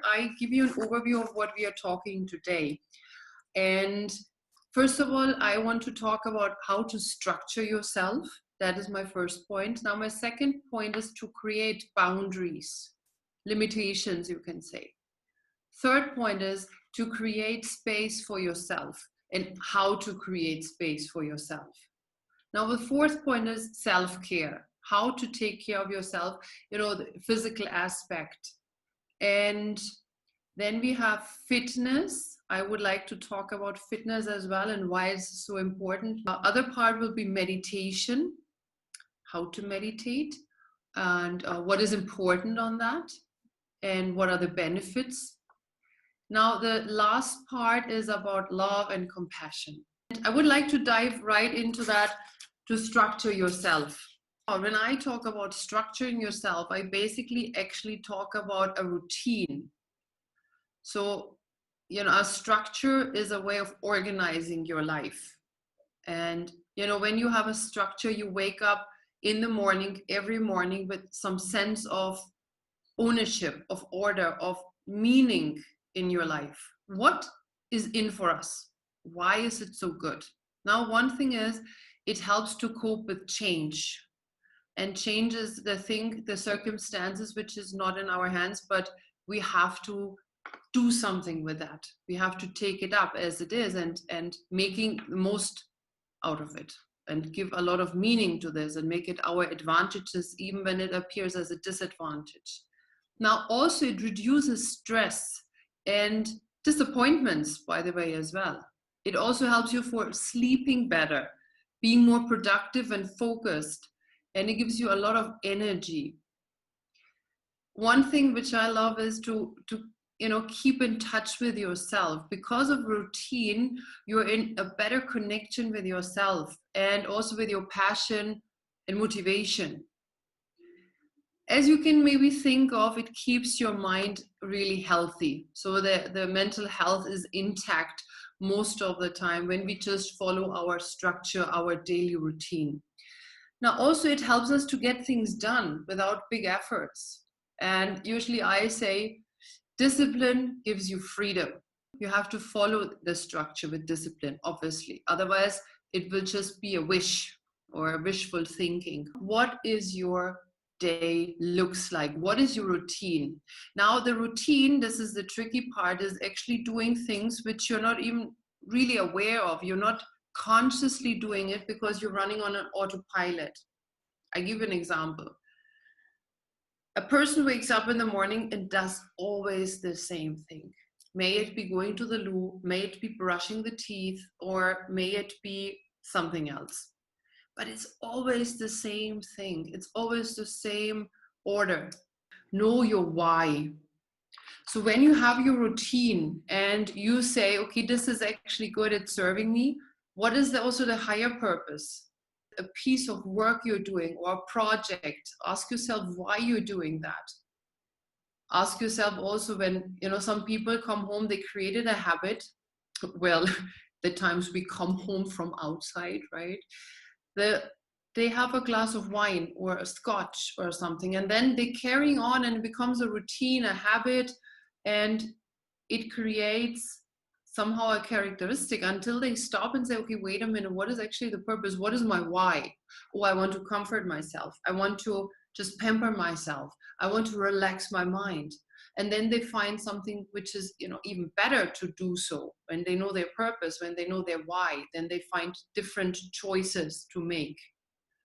I give you an overview of what we are talking today. And first of all, I want to talk about how to structure yourself. That is my first point. Now, my second point is to create boundaries, limitations, you can say. Third point is to create space for yourself and how to create space for yourself. Now, the fourth point is self-care, how to take care of yourself, the physical aspect. And then we have fitness. I would like to talk about fitness as well and why it's so important. The other part will be meditation, how to meditate, and what is important on that, and what are the benefits. Now, the last part is about love and compassion. And I would like to dive right into that, to structure yourself. When I talk about structuring yourself, I basically actually talk about a routine. So, a structure is a way of organizing your life. And, when you have a structure, you wake up in the morning, every morning, with some sense of ownership, of order, of meaning in your life. What is in for us? Why is it so good? Now, one thing is, it helps to cope with change. And change is the circumstances which is not in our hands, but we have to do something with that. We have to take it up as it is and making the most out of it and give a lot of meaning to this and make it our advantages even when it appears as a disadvantage. Now, also it reduces stress and disappointments, by the way, as well. It also helps you for sleeping better, being more productive and focused, and it gives you a lot of energy. One thing which I love is to keep in touch with yourself. Because of routine, you're in a better connection with yourself and also with your passion and motivation. As you can maybe think of, it keeps your mind really healthy. So the mental health is intact most of the time when we just follow our structure, our daily routine. Now, also it helps us to get things done without big efforts. And usually I say, discipline gives you freedom. You have to follow the structure with discipline, obviously. Otherwise, it will just be a wish or a wishful thinking. What is your day looks like? What is your routine? Now, the routine, this is the tricky part, is actually doing things which you're not even really aware of. You're not consciously doing it because you're running on an autopilot. I give an example. A person wakes up in the morning and does always the same thing. May it be going to the loo, may it be brushing the teeth, or may it be something else. But it's always the same thing. It's always the same order. Know your why. So when you have your routine and you say, okay, this is actually good at serving me, what is also the higher purpose? A piece of work you're doing or a project, ask yourself why you're doing that. Ask yourself also when, some people come home, they created a habit. Well, the times we come home from outside, right? They have a glass of wine or a scotch or something, and then they carry on and it becomes a routine, a habit, and it creates somehow a characteristic until they stop and say, okay, wait a minute, what is actually the purpose? What is my why? Oh, I want to comfort myself. I want to just pamper myself. I want to relax my mind. And then they find something which is, even better to do so. When they know their purpose, when they know their why, then they find different choices to make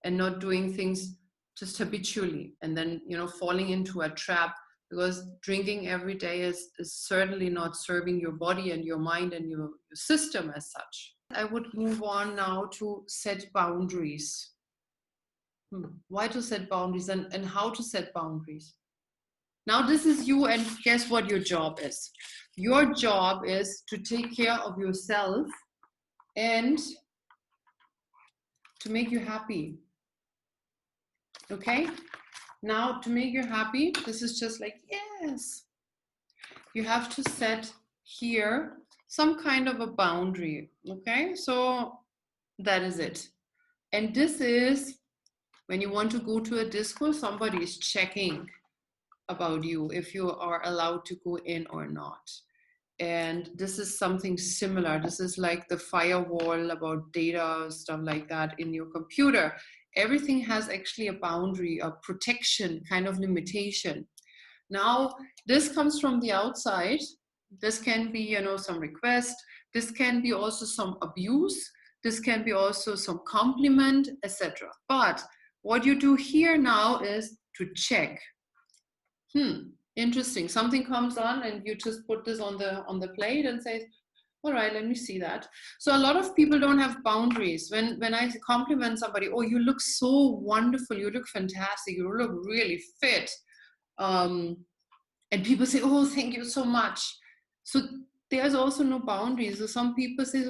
and not doing things just habitually and then, falling into a trap, because drinking every day is certainly not serving your body and your mind and your system as such. I would move on now to set boundaries. Why to set boundaries and how to set boundaries? Now this is you, and guess what your job is? Your job is to take care of yourself and to make you happy. Okay? Now to make you happy, this is just like, yes. You have to set here some kind of a boundary. Okay? So that is it. And this is when you want to go to a disco, somebody is checking. about you if you are allowed to go in or not. And this is something similar. This is like the firewall about data, stuff like that in your computer. Everything has actually a boundary, a protection kind of limitation. Now, this comes from the outside. This can be, some request. This can be also some abuse. This can be also some compliment, etc. But what you do here now is to check. Interesting. Something comes on and you just put this on the plate and say, all right, let me see that. So a lot of people don't have boundaries. When I compliment somebody, oh, you look so wonderful, you look fantastic, you look really fit. And people say, oh, thank you so much. So there's also no boundaries. So some people say,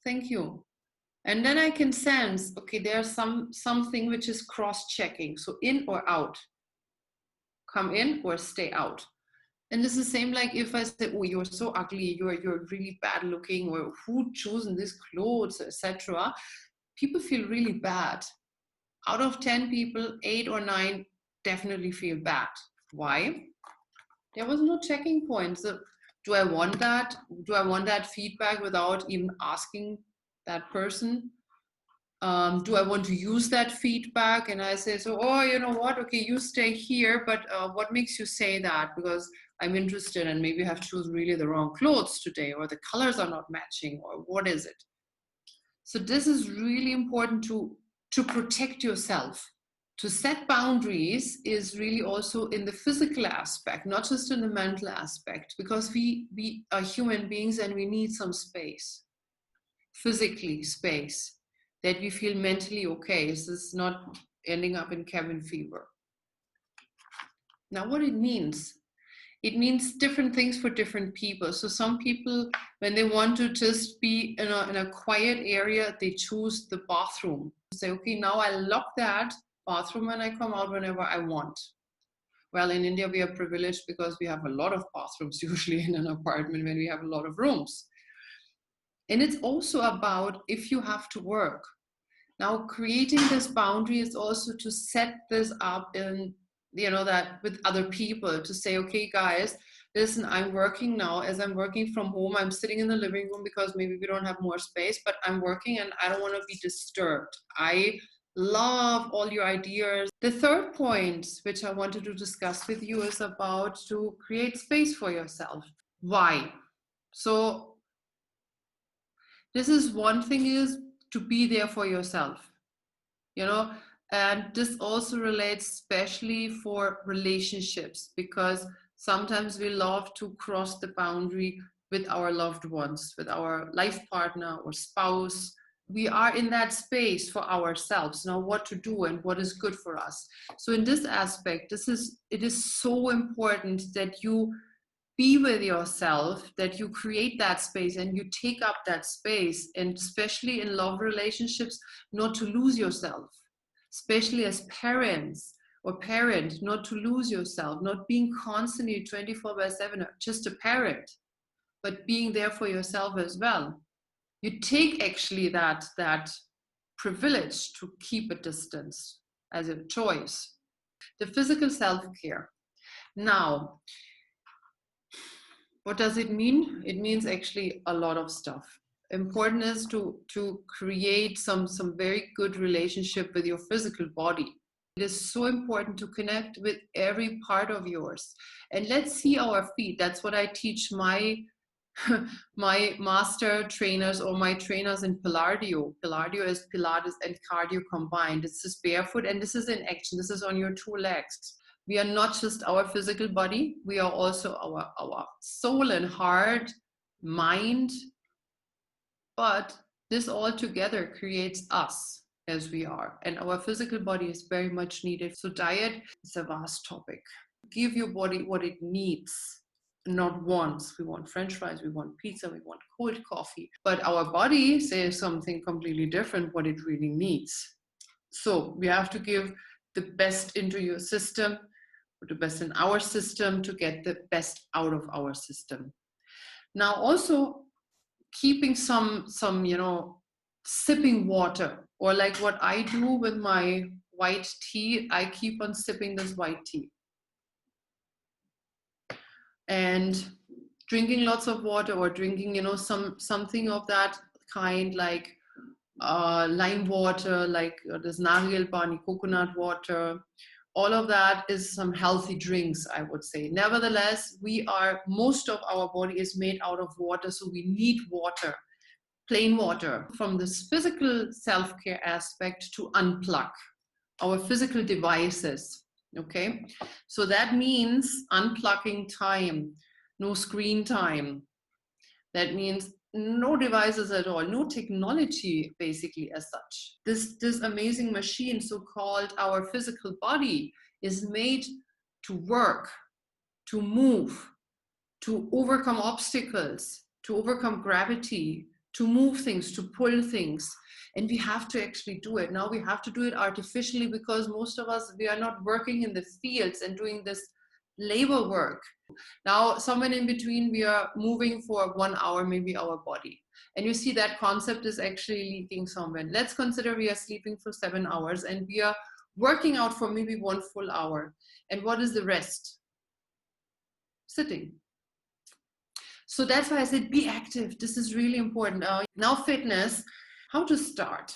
thank you. And then I can sense, okay, there's something which is cross-checking. So in or out. Come in or stay out. And this is the same like if I say, oh, you're so ugly, you're really bad looking, or who chosen these clothes, etc. People feel really bad. Out of 10 people, 8 or 9 definitely feel bad. Why? There was no checking point. So do I want that? Do I want that feedback without even asking that person? Do I want to use that feedback? And I say, so, oh, you know what? Okay, you stay here, but what makes you say that? Because I'm interested and maybe have chosen really the wrong clothes today, or the colors are not matching, or what is it? So this is really important to protect yourself. To set boundaries is really also in the physical aspect, not just in the mental aspect, because we are human beings and we need some space, physically space, that we feel mentally okay. This is not ending up in cabin fever. Now, what it means different things for different people. So some people, when they want to just be in a quiet area, they choose the bathroom. Say, okay, now I lock that bathroom and I come out whenever I want. Well, in India, we are privileged because we have a lot of bathrooms usually in an apartment when we have a lot of rooms. And it's also about if you have to work. Now, creating this boundary is also to set this up in, that with other people, to say, okay, guys, listen, I'm working now. As I'm working from home, I'm sitting in the living room because maybe we don't have more space, but I'm working and I don't want to be disturbed. I love all your ideas. The third point, which I wanted to discuss with you, is about to create space for yourself. Why? So this is one thing, is to be there for yourself, and this also relates especially for relationships, because sometimes we love to cross the boundary with our loved ones, with our life partner or spouse. We are in that space for ourselves now, what to do and what is good for us. So in this aspect, it is so important that you be with yourself, that you create that space and you take up that space, and especially in love relationships, not to lose yourself, especially as parents or parent, not to lose yourself, not being constantly 24/7 just a parent, but being there for yourself as well. You take actually that privilege to keep a distance as a choice. The physical self-care. Now, what does it mean? It means actually a lot of stuff. Important is to create some very good relationship with your physical body. It is so important to connect with every part of yours. And let's see our feet. That's what I teach my my master trainers or my trainers in Pilates. Pilates is Pilates and cardio combined. It's just barefoot, and this is in action. This is on your 2 legs. We are not just our physical body, we are also our soul and heart, mind. But this all together creates us as we are. And our physical body is very much needed. So diet is a vast topic. Give your body what it needs, not wants. We want French fries, we want pizza, we want cold coffee. But our body says something completely different, what it really needs. So we have to give the best into your system, the best in our system, to get the best out of our system. Now also keeping some sipping water, or like what I do with my white tea, I keep on sipping this white tea. and drinking lots of water, or drinking, something of that kind, like lime water, like this nariyal pani, coconut water. All of that is some healthy drinks, I would say. Nevertheless, most of our body is made out of water, so we need water, plain water. From this physical self-care aspect, to unplug our physical devices, okay? So that means unplugging time, no screen time. That means no devices at all, no technology basically as such. This amazing machine, so-called our physical body, is made to work, to move, to overcome obstacles, to overcome gravity, to move things, to pull things. And we have to actually do it. Now we have to do it artificially, because most of us, we are not working in the fields and doing this labor work. Now, somewhere in between, we are moving for 1 hour, maybe our body. And you see that concept is actually leaking somewhere. Let's consider we are sleeping for 7 hours and we are working out for maybe 1 full hour. And what is the rest? Sitting. So that's why I said be active. This is really important. Now fitness, how to start?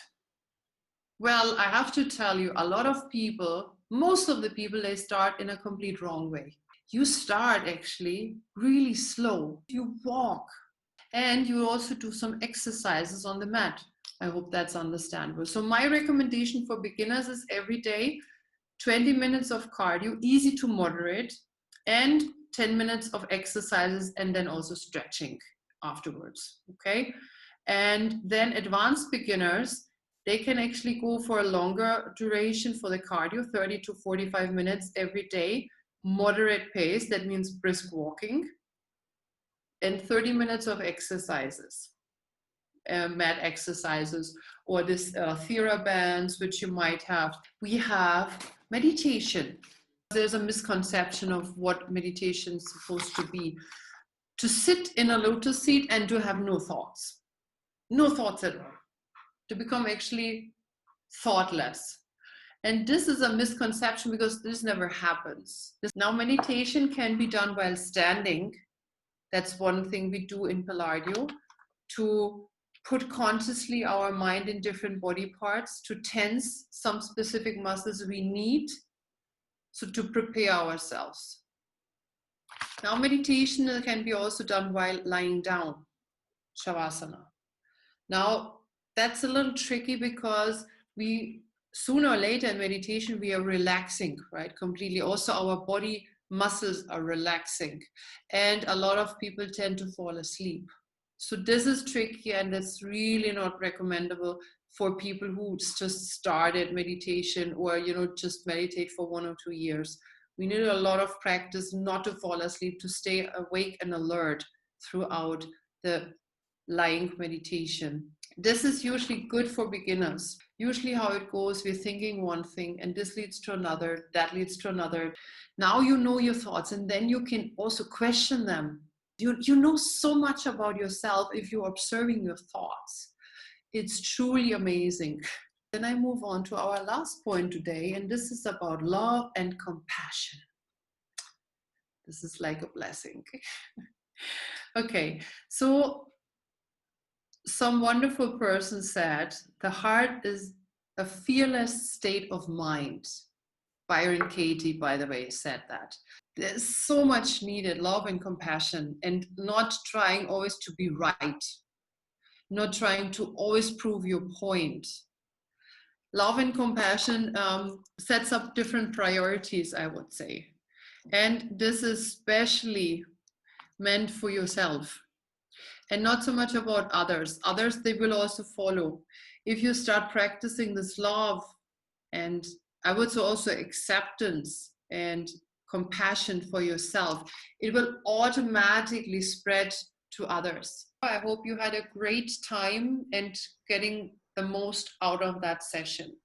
Well, I have to tell you, a lot of people, most of the people, they start in a complete wrong way. You start actually really slow. You walk, and you also do some exercises on the mat. I hope that's understandable. So my recommendation for beginners is every day, 20 minutes of cardio, easy to moderate, and 10 minutes of exercises, and then also stretching afterwards, okay? And then advanced beginners, they can actually go for a longer duration for the cardio, 30 to 45 minutes every day, moderate pace, that means brisk walking, and 30 minutes of exercises, mat exercises, or this TheraBands, which you might have. We have meditation. There's a misconception of what meditation is supposed to be. To sit in a lotus seat and to have no thoughts. No thoughts at all. To become actually thoughtless. And this is a misconception, because this never happens. Now, meditation can be done while standing. That's one thing we do in Palladio, to put consciously our mind in different body parts, to tense some specific muscles we need, so to prepare ourselves. Now, meditation can be also done while lying down, Shavasana. Now, that's a little tricky, because we, sooner or later in meditation, we are relaxing, right? Completely. Also, our body muscles are relaxing. And a lot of people tend to fall asleep. So this is tricky, and it's really not recommendable for people who just started meditation, or, just meditate for 1 or 2 years. We need a lot of practice not to fall asleep, to stay awake and alert throughout the lying meditation. This is usually good for beginners. Usually how it goes, we're thinking one thing, and this leads to another, that leads to another. Now you know your thoughts, and then you can also question them. You know so much about yourself if you're observing your thoughts. It's truly amazing. Then I move on to our last point today, and this is about love and compassion. This is like a blessing. Okay, so some wonderful person said, the heart is a fearless state of mind. Byron Katie, by the way, said that. There's so much needed, love and compassion, and not trying always to be right, not trying to always prove your point. Love and compassion sets up different priorities, I would say. And this is especially meant for yourself, and not so much about others. Others, they will also follow. If you start practicing this love, and I would say also acceptance and compassion for yourself, it will automatically spread to others. I hope you had a great time and getting the most out of that session.